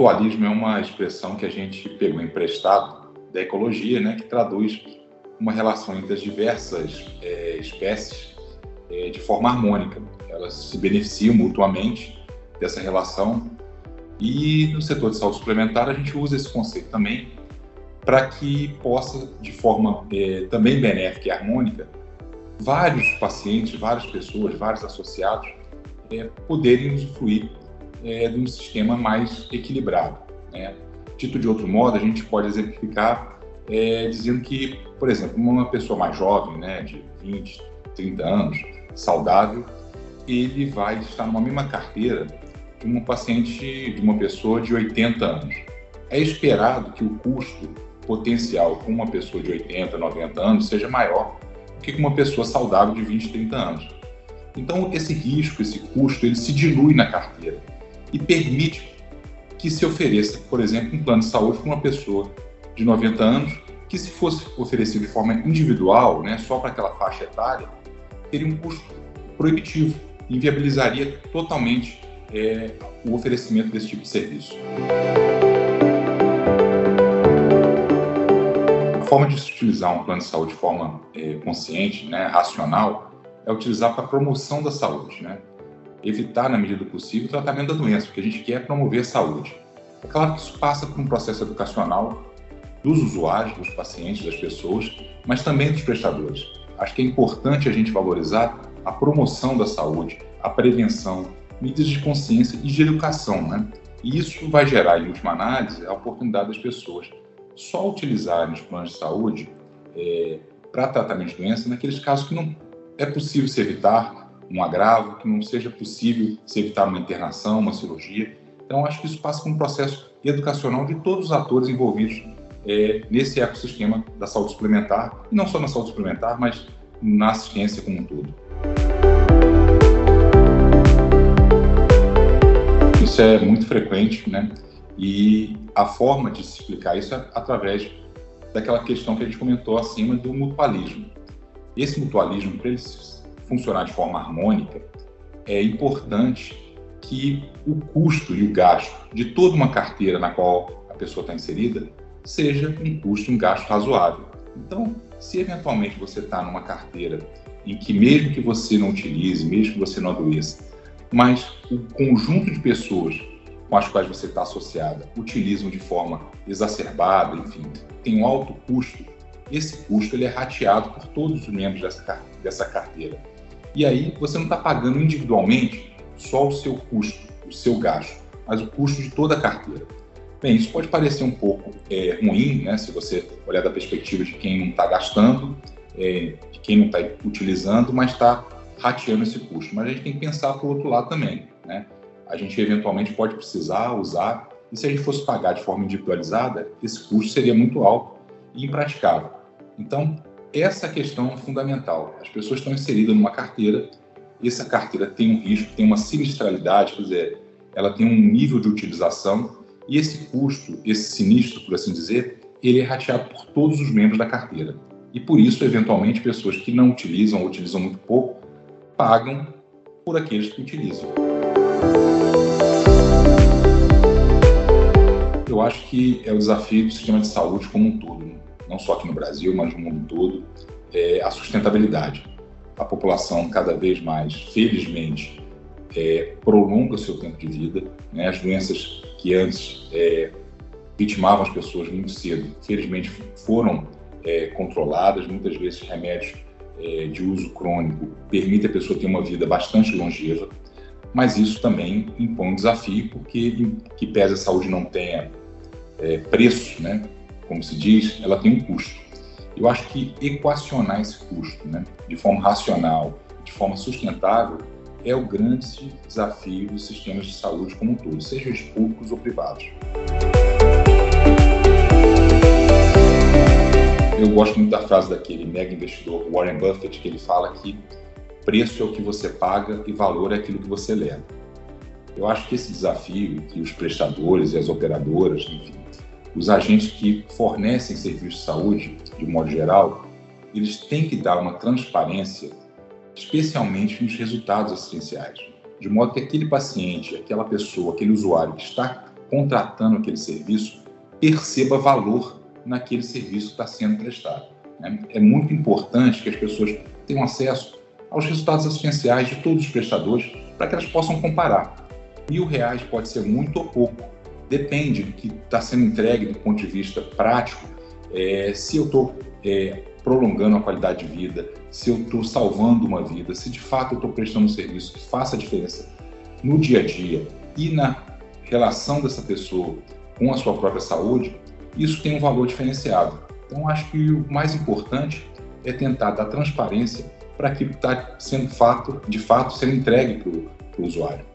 mutualismo é uma expressão que a gente pegou emprestado da ecologia, né, que traduz uma relação entre as diversas espécies de forma harmônica. Elas se beneficiam mutuamente dessa relação e no setor de saúde suplementar a gente usa esse conceito também para que possa, de forma também benéfica e harmônica, vários pacientes, várias pessoas, vários associados poderem usufruir de um sistema mais equilibrado, né? Dito de outro modo, a gente pode exemplificar dizendo que, por exemplo, uma pessoa mais jovem, né, de 20, 30 anos, saudável, ele vai estar numa mesma carteira de um paciente, de uma pessoa de 80 anos. É esperado que o custo potencial com uma pessoa de 80, 90 anos seja maior do que com uma pessoa saudável de 20, 30 anos. Então, esse risco, esse custo, ele se dilui na carteira e permite que se ofereça, por exemplo, um plano de saúde para uma pessoa de 90 anos, que se fosse oferecido de forma individual, né, só para aquela faixa etária, teria um custo proibitivo, inviabilizaria totalmente o oferecimento desse tipo de serviço. A forma de se utilizar um plano de saúde de forma consciente, né, racional, é utilizar para a promoção da saúde, né? Evitar, na medida do possível, o tratamento da doença, porque a gente quer promover a saúde. É claro que isso passa por um processo educacional dos usuários, dos pacientes, das pessoas, mas também dos prestadores. Acho que é importante a gente valorizar a promoção da saúde, a prevenção, medidas de consciência e de educação, né? E isso vai gerar, em última análise, a oportunidade das pessoas só utilizarem os planos de saúde para tratamento de doença naqueles casos que não é possível se evitar um agravo, que não seja possível se evitar uma internação, uma cirurgia. Então, acho que isso passa por um processo educacional de todos os atores envolvidos nesse ecossistema da saúde suplementar, e não só na saúde suplementar, mas na assistência como um todo. Isso é muito frequente, né? E a forma de se explicar isso é através daquela questão que a gente comentou acima do mutualismo. Esse mutualismo, para ele funcionar de forma harmônica, é importante que o custo e o gasto de toda uma carteira na qual a pessoa está inserida seja um custo e um gasto razoável. Então, se eventualmente você está numa carteira em que mesmo que você não utilize, mesmo que você não adoeça, mas o conjunto de pessoas com as quais você está associada utilizam de forma exacerbada, enfim, tem um alto custo, esse custo ele é rateado por todos os membros dessa carteira. E aí você não está pagando individualmente só o seu custo, o seu gasto, mas o custo de toda a carteira. Bem, isso pode parecer um pouco ruim, né, se você olhar da perspectiva de quem não está gastando, de quem não está utilizando, mas está rateando esse custo. Mas a gente tem que pensar para o outro lado também, né? A gente eventualmente pode precisar usar, e se a gente fosse pagar de forma individualizada, esse custo seria muito alto e impraticável. Então, essa questão é fundamental. As pessoas estão inseridas numa carteira, e essa carteira tem um risco, tem uma sinistralidade, quer dizer, ela tem um nível de utilização, e esse custo, esse sinistro, por assim dizer, ele é rateado por todos os membros da carteira. E por isso, eventualmente, pessoas que não utilizam ou utilizam muito pouco, pagam por aqueles que utilizam. Eu acho que é o desafio do sistema de saúde como um todo, não só aqui no Brasil, mas no mundo todo, a sustentabilidade. A população cada vez mais, felizmente, prolonga o seu tempo de vida, né? As doenças que antes vitimavam as pessoas muito cedo, felizmente foram controladas. Muitas vezes remédios de uso crônico permitem a pessoa ter uma vida bastante longeva, mas isso também impõe um desafio, porque que pese a saúde não tenha preço, né? Como se diz, ela tem um custo. Eu acho que equacionar esse custo, né, de forma racional, de forma sustentável, é o grande desafio dos sistemas de saúde como um todo, sejam eles públicos ou privados. Eu gosto muito da frase daquele mega investidor Warren Buffett, que ele fala que preço é o que você paga e valor é aquilo que você leva. Eu acho que esse desafio que os prestadores e as operadoras, enfim, os agentes que fornecem serviços de saúde, de modo geral, eles têm que dar uma transparência, especialmente nos resultados assistenciais, de modo que aquele paciente, aquela pessoa, aquele usuário que está contratando aquele serviço, perceba valor naquele serviço que está sendo prestado, né? É muito importante que as pessoas tenham acesso aos resultados assistenciais de todos os prestadores para que elas possam comparar. R$ 1.000 pode ser muito ou pouco, depende do que está sendo entregue do ponto de vista prático, se eu estou prolongando a qualidade de vida, se eu estou salvando uma vida, se de fato eu estou prestando um serviço que faça a diferença no dia a dia e na relação dessa pessoa com a sua própria saúde, isso tem um valor diferenciado. Então, acho que o mais importante é tentar dar transparência para aquilo que está sendo de fato sendo entregue para o usuário.